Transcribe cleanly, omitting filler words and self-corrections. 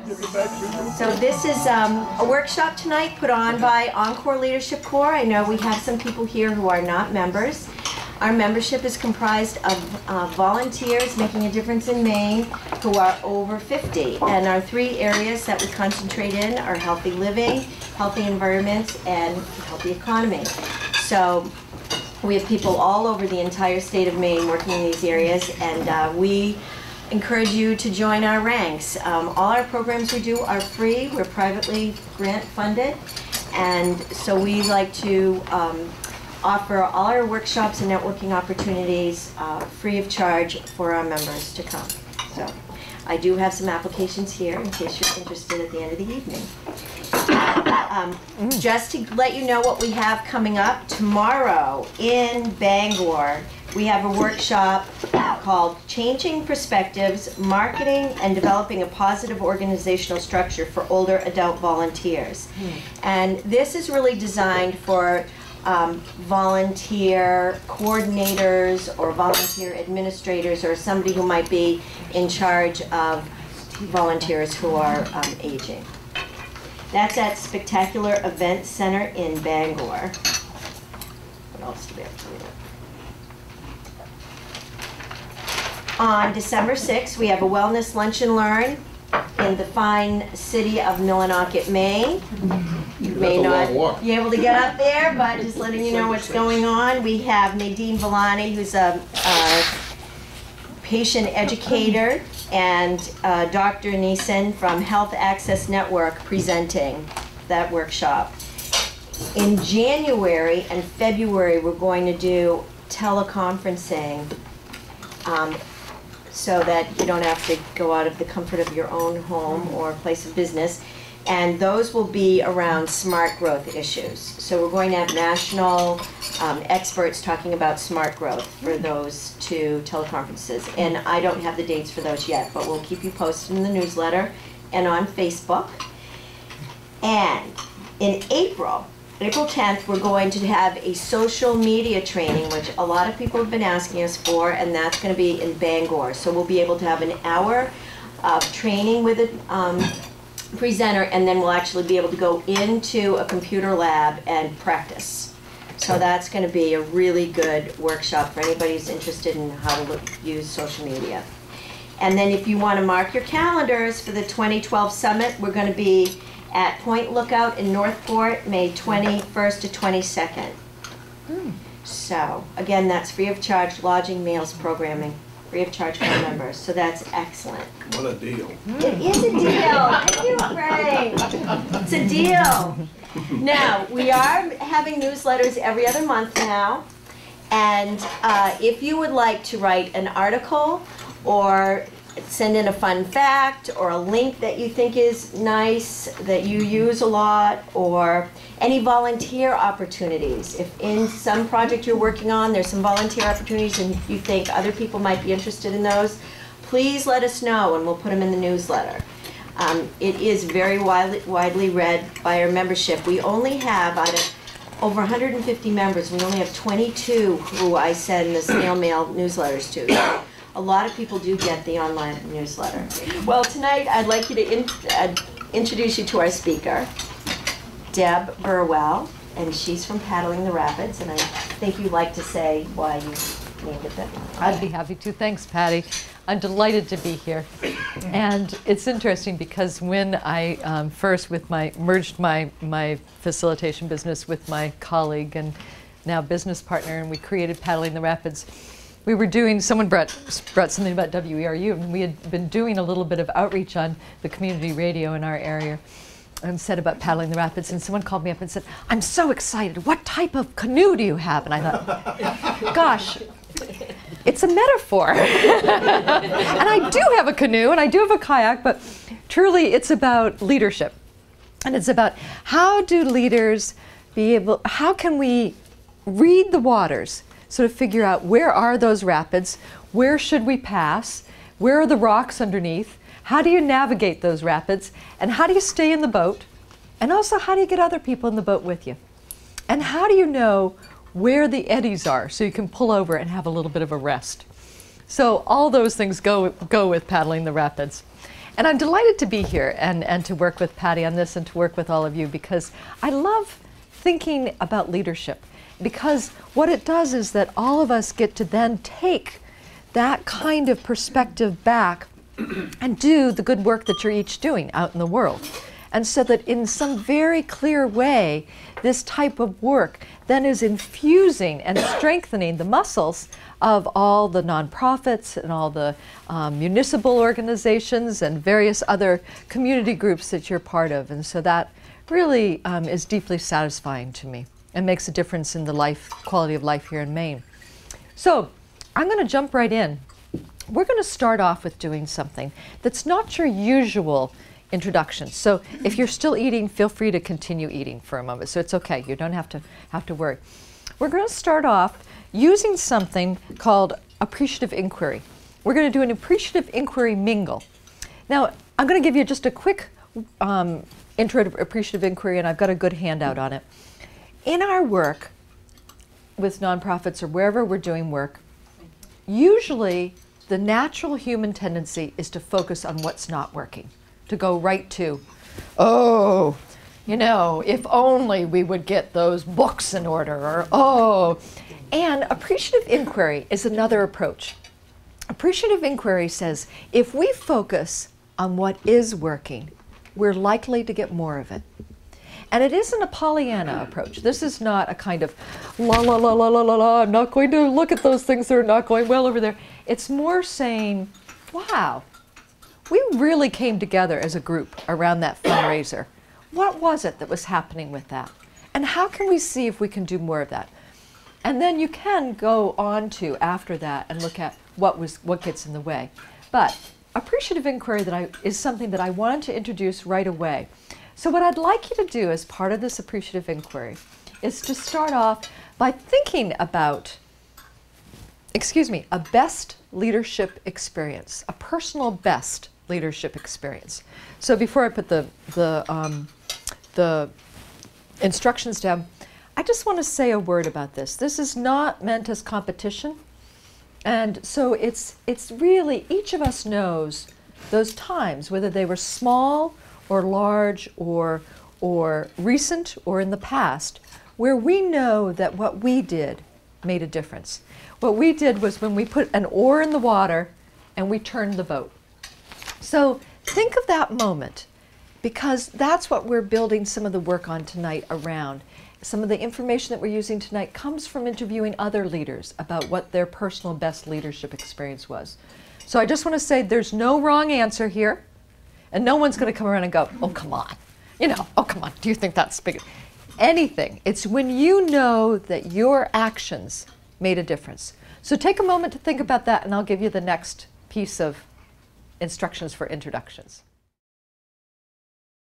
So this is a workshop tonight put on by ENCorps Leadership Corps. I know we have some people here who are not members. Our membership is comprised of volunteers making a difference in Maine who are over 50. And our three areas that we concentrate in are healthy living, healthy environments, and healthy economy. So we have people all over the entire state of Maine working in these areas, and we encourage you to join our ranks. All our programs we do are free. We're privately grant funded, and so we like to offer all our workshops and networking opportunities free of charge for our members to come. So I do have some applications here in case you're interested at the end of the evening. Just to let you know what we have coming up tomorrow in Bangor, we have a workshop called Changing Perspectives, Marketing and Developing a Positive Organizational Structure for Older Adult Volunteers. And this is really designed for volunteer coordinators or volunteer administrators or somebody who might be in charge of volunteers who are aging. That's at Spectacular Event Center in Bangor. What else do we have to read? On December 6th, we have a Wellness Lunch and Learn in the fine city of Millinocket, Maine. You may not be able to get up there, but just letting you know what's going on. We have Nadine Villani, who's a patient educator, and Dr. Neeson from Health Access Network presenting that workshop. In January and February, we're going to do teleconferencing so that you don't have to go out of the comfort of your own home or place of business. And those will be around smart growth issues. So we're going to have national experts talking about smart growth for those two teleconferences. And I don't have the dates for those yet, but we'll keep you posted in the newsletter and on Facebook. And in April 10th, we're going to have a social media training, which a lot of people have been asking us for, and that's going to be in Bangor. So we'll be able to have an hour of training with a presenter, and then we'll actually be able to go into a computer lab and practice. So that's going to be a really good workshop for anybody who's interested in how to use social media. And then if you want to mark your calendars for the 2012 summit, we're going to be at Point Lookout in Northport, May 21st to 22nd. So again, that's free of charge, lodging, meals, programming, free of charge for our members. So that's excellent. What a deal. It is a deal. Thank you, Frank. It's a deal. Now, we are having newsletters every other month now. And if you would like to write an article or send in a fun fact or a link that you think is nice, that you use a lot, or any volunteer opportunities. If in some project you're working on, there's some volunteer opportunities and you think other people might be interested in those, please let us know and we'll put them in the newsletter. It is very widely read by our membership. We only have, out of over 150 members, we only have 22 who I send the snail mail newsletters to. So a lot of people do get the online newsletter. Well, tonight I'd like you to introduce you to our speaker, Deb Burwell, and she's from Paddling the Rapids, and I think you'd like to say why you named it that. I'd be happy to. Thanks, Patty. I'm delighted to be here. And it's interesting because when I first merged my facilitation business with my colleague and now business partner, and we created Paddling the Rapids, we were doing, someone brought something about WERU, and we had been doing a little bit of outreach on the community radio in our area and said about Paddling the Rapids, and someone called me up and said, "I'm so excited, what type of canoe do you have?" And I thought, gosh, it's a metaphor. And I do have a canoe and I do have a kayak, but truly it's about leadership. And it's about how do leaders how can we read the waters, sort of figure out where are those rapids, where should we pass, where are the rocks underneath, how do you navigate those rapids, and how do you stay in the boat, and also how do you get other people in the boat with you, and how do you know where the eddies are so you can pull over and have a little bit of a rest. So all those things go with Paddling the Rapids. And I'm delighted to be here and to work with Patty on this and to work with all of you, because I love thinking about leadership. Because what it does is that all of us get to then take that kind of perspective back and do the good work that you're each doing out in the world. And so that in some very clear way, this type of work then is infusing and strengthening the muscles of all the nonprofits and all the municipal organizations and various other community groups that you're part of. And so that really is deeply satisfying to me and makes a difference in the quality of life here in Maine. So I'm going to jump right in. We're going to start off with doing something that's not your usual introduction. So if you're still eating, feel free to continue eating for a moment. So it's okay. You don't have to worry. We're going to start off using something called appreciative inquiry. We're going to do an appreciative inquiry mingle. Now, I'm going to give you just a quick intro to appreciative inquiry, and I've got a good handout on it. In our work with nonprofits or wherever we're doing work, usually the natural human tendency is to focus on what's not working, to go right to, oh, you know, if only we would get those books in order, or oh. And appreciative inquiry is another approach. Appreciative inquiry says, if we focus on what is working, we're likely to get more of it. And it isn't a Pollyanna approach. This is not a kind of la la la la la la la, I'm not going to look at those things that are not going well over there. It's more saying, wow, we really came together as a group around that fundraiser. What was it that was happening with that? And how can we see if we can do more of that? And then you can go on to, after that, and look at what gets in the way. But appreciative inquiry is something that I wanted to introduce right away. So what I'd like you to do as part of this appreciative inquiry is to start off by thinking about, a best leadership experience, a personal best leadership experience. So before I put the instructions down, I just want to say a word about this. This is not meant as competition. And so it's really, each of us knows those times, whether they were small or large or recent or in the past, where we know that what we did made a difference. What we did was when we put an oar in the water and we turned the boat. So think of that moment, because that's what we're building some of the work on tonight around. Some of the information that we're using tonight comes from interviewing other leaders about what their personal best leadership experience was. So I just want to say there's no wrong answer here, and no one's going to come around and go, oh, come on. You know, oh, come on, do you think that's big? Anything. It's when you know that your actions made a difference. So take a moment to think about that, and I'll give you the next piece of instructions for introductions.